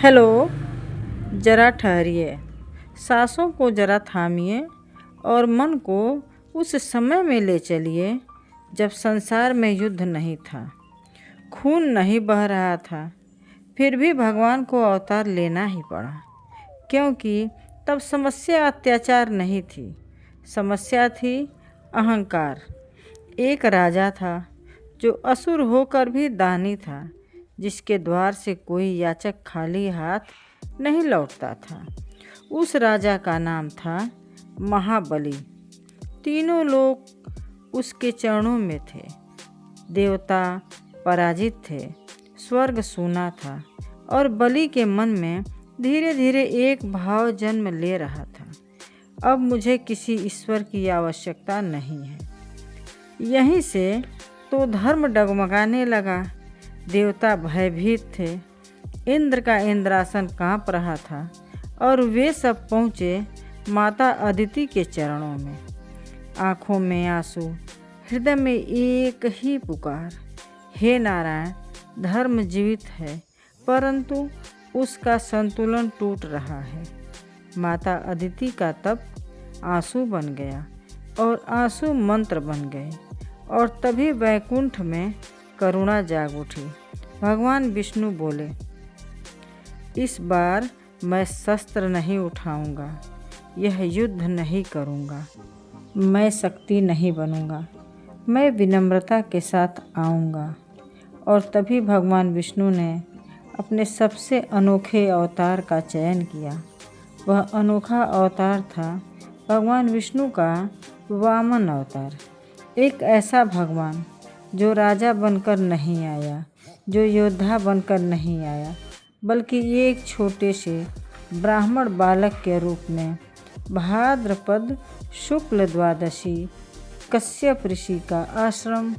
Hello, जरा ठहरिए, सांसों को जरा थामिए और मन को उस समय में ले चलिए जब संसार में युद्ध नहीं था, खून नहीं बह रहा था, फिर भी भगवान को अवतार लेना ही पड़ा। क्योंकि तब समस्या अत्याचार नहीं थी, समस्या थी अहंकार। एक राजा था जो असुर होकर भी दानी था, जिसके द्वार से कोई याचक खाली हाथ नहीं लौटता था। उस राजा का नाम था महाबली। तीनों लोग उसके चरणों में थे। देवता पराजित थे, स्वर्ग सूना था और बलि के मन में धीरे धीरे एक भाव जन्म ले रहा था, अब मुझे किसी ईश्वर की आवश्यकता नहीं है। यहीं से तो धर्म डगमगाने लगा। देवता भयभीत थे, इंद्र का इंद्रासन कांप रहा था और वे सब पहुँचे माता अदिति के चरणों में। आँखों में आंसू, हृदय में एक ही पुकार, हे नारायण, धर्म जीवित है परंतु उसका संतुलन टूट रहा है। माता अदिति का तप आंसू बन गया और आंसू मंत्र बन गए और तभी वैकुंठ में करुणा जाग उठी। भगवान विष्णु बोले, इस बार मैं शस्त्र नहीं उठाऊंगा, यह युद्ध नहीं करूंगा, मैं शक्ति नहीं बनूंगा, मैं विनम्रता के साथ आऊंगा। और तभी भगवान विष्णु ने अपने सबसे अनोखे अवतार का चयन किया। वह अनोखा अवतार था भगवान विष्णु का वामन अवतार। एक ऐसा भगवान जो राजा बनकर नहीं आया, जो योद्धा बनकर नहीं आया, बल्कि एक छोटे से ब्राह्मण बालक के रूप में भाद्रपद शुक्ल द्वादशी कश्यप ऋषि का आश्रम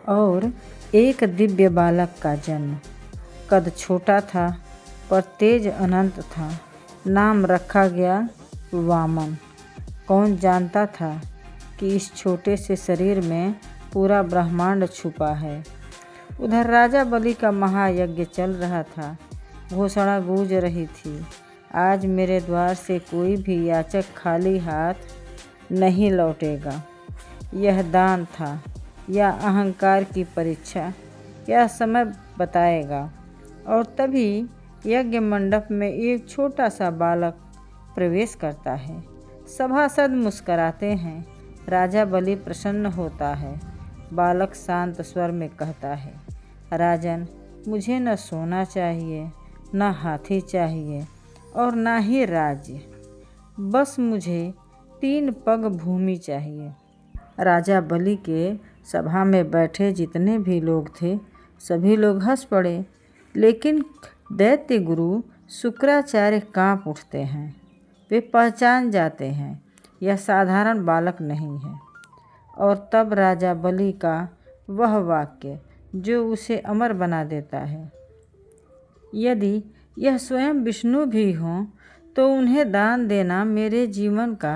और एक दिव्य बालक का जन्म। कद छोटा था पर तेज अनंत था। नाम रखा गया वामन। कौन जानता था कि इस छोटे से शरीर में पूरा ब्रह्मांड छुपा है। उधर राजा बलि का महायज्ञ चल रहा था। घोषणा गूंज रही थी, आज मेरे द्वार से कोई भी याचक खाली हाथ नहीं लौटेगा। यह दान था या अहंकार की परीक्षा, यह समय बताएगा। और तभी यज्ञ मंडप में एक छोटा सा बालक प्रवेश करता है। सभासद मुस्कराते हैं, राजा बलि प्रसन्न होता है। बालक शांत स्वर में कहता है, राजन, मुझे न सोना चाहिए, न हाथी चाहिए और न ही राज्य, बस मुझे 3 पग भूमि चाहिए। राजा बलि के सभा में बैठे जितने भी लोग थे, सभी लोग हंस पड़े, लेकिन दैत्य गुरु शुक्राचार्य कांप उठते हैं। वे पहचान जाते हैं यह साधारण बालक नहीं है। और तब राजा बलि का वह वाक्य जो उसे अमर बना देता है, यदि यह स्वयं विष्णु भी हों तो उन्हें दान देना मेरे जीवन का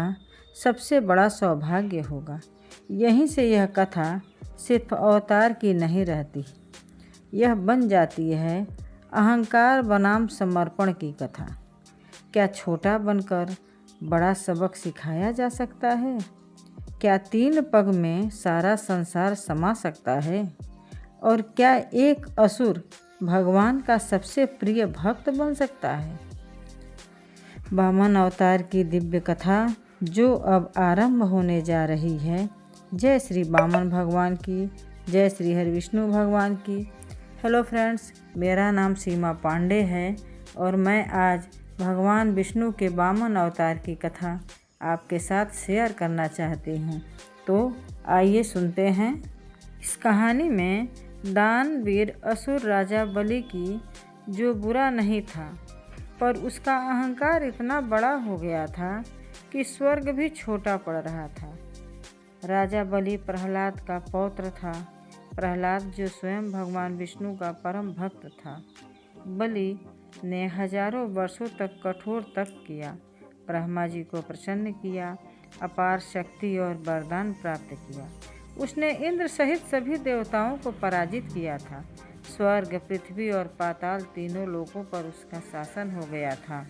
सबसे बड़ा सौभाग्य होगा। यहीं से यह कथा सिर्फ अवतार की नहीं रहती, यह बन जाती है अहंकार बनाम समर्पण की कथा। क्या छोटा बनकर बड़ा सबक सिखाया जा सकता है? क्या 3 पग में सारा संसार समा सकता है? और क्या एक असुर भगवान का सबसे प्रिय भक्त बन सकता है? वामन अवतार की दिव्य कथा जो अब आरंभ होने जा रही है। जय श्री वामन भगवान की, जय श्री हरि विष्णु भगवान की। हेलो फ्रेंड्स, मेरा नाम सीमा पांडे है और मैं आज भगवान विष्णु के वामन अवतार की कथा आपके साथ शेयर करना चाहती हूँ। तो आइए सुनते हैं। इस कहानी में दानवीर असुर राजा बलि की जो बुरा नहीं था, पर उसका अहंकार इतना बड़ा हो गया था कि स्वर्ग भी छोटा पड़ रहा था। राजा बलि प्रहलाद का पौत्र था। प्रहलाद जो स्वयं भगवान विष्णु का परम भक्त था। बलि ने हजारों वर्षों तक कठोर तप किया, ब्रह्मा जी को प्रसन्न किया, अपार शक्ति और वरदान प्राप्त किया। उसने इंद्र सहित सभी देवताओं को पराजित किया था, स्वर्ग, पृथ्वी और पाताल तीनों लोकों पर उसका शासन हो गया था।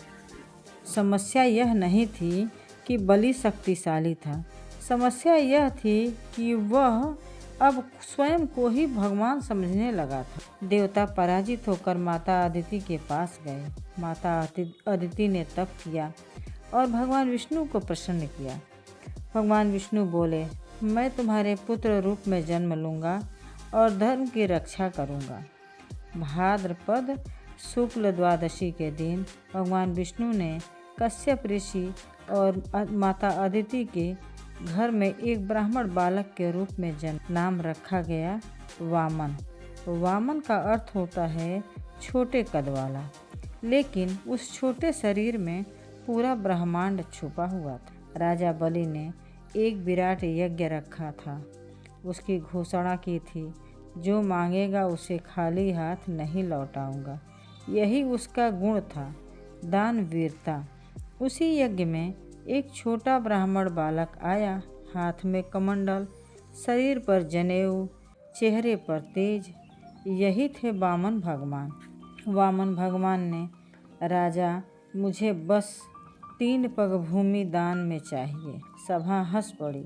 समस्या यह नहीं थी कि बलि शक्तिशाली था, समस्या यह थी कि वह अब स्वयं को ही भगवान समझने लगा था। देवता पराजित होकर माता अदिति के पास गए। माता अदिति ने तप किया और भगवान विष्णु को प्रसन्न किया। भगवान विष्णु बोले, मैं तुम्हारे पुत्र रूप में जन्म लूँगा और धर्म की रक्षा करूँगा। भाद्रपद शुक्ल द्वादशी के दिन भगवान विष्णु ने कश्यप ऋषि और माता अदिति के घर में एक ब्राह्मण बालक के रूप में जन्म। नाम रखा गया वामन। वामन का अर्थ होता है छोटे कद वाला, लेकिन उस छोटे शरीर में पूरा ब्रह्मांड छुपा हुआ था। राजा बलि ने एक विराट यज्ञ रखा था। उसकी घोषणा की थी, जो मांगेगा उसे खाली हाथ नहीं लौटाऊंगा। यही उसका गुण था, दानवीरता। उसी यज्ञ में एक छोटा ब्राह्मण बालक आया, हाथ में कमंडल, शरीर पर जनेऊ, चेहरे पर तेज। यही थे वामन भगवान। वामन भगवान ने, राजा मुझे बस 3 पग भूमि दान में चाहिए। सभा हंस पड़ी।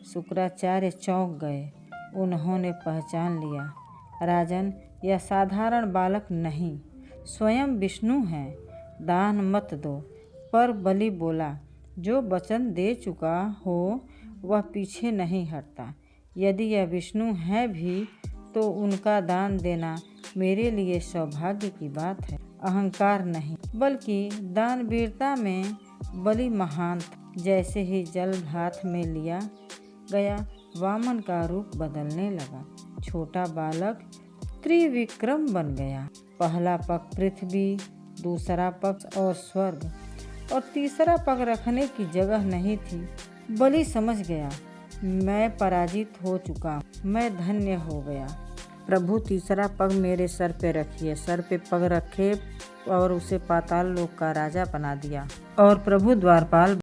शुक्राचार्य चौंक गए। उन्होंने पहचान लिया, राजन यह साधारण बालक नहीं, स्वयं विष्णु हैं। दान मत दो। पर बलि बोला, जो वचन दे चुका हो वह पीछे नहीं हटता। यदि यह विष्णु है भी तो उनका दान देना मेरे लिए सौभाग्य की बात है, अहंकार नहीं। बल्कि दानवीरता में बलि महान था। जैसे ही जल हाथ में लिया गया, वामन का रूप बदलने लगा। छोटा बालक त्रिविक्रम बन गया। पहला पग पृथ्वी, दूसरा पग और स्वर्ग, और तीसरा पग रखने की जगह नहीं थी। बलि समझ गया, मैं पराजित हो चुका, मैं धन्य हो गया। प्रभु तीसरा पग मेरे सर पे रखिए। सर पे पग रखे और उसे पाताल लोक का राजा बना दिया। और प्रभु द्वारपाल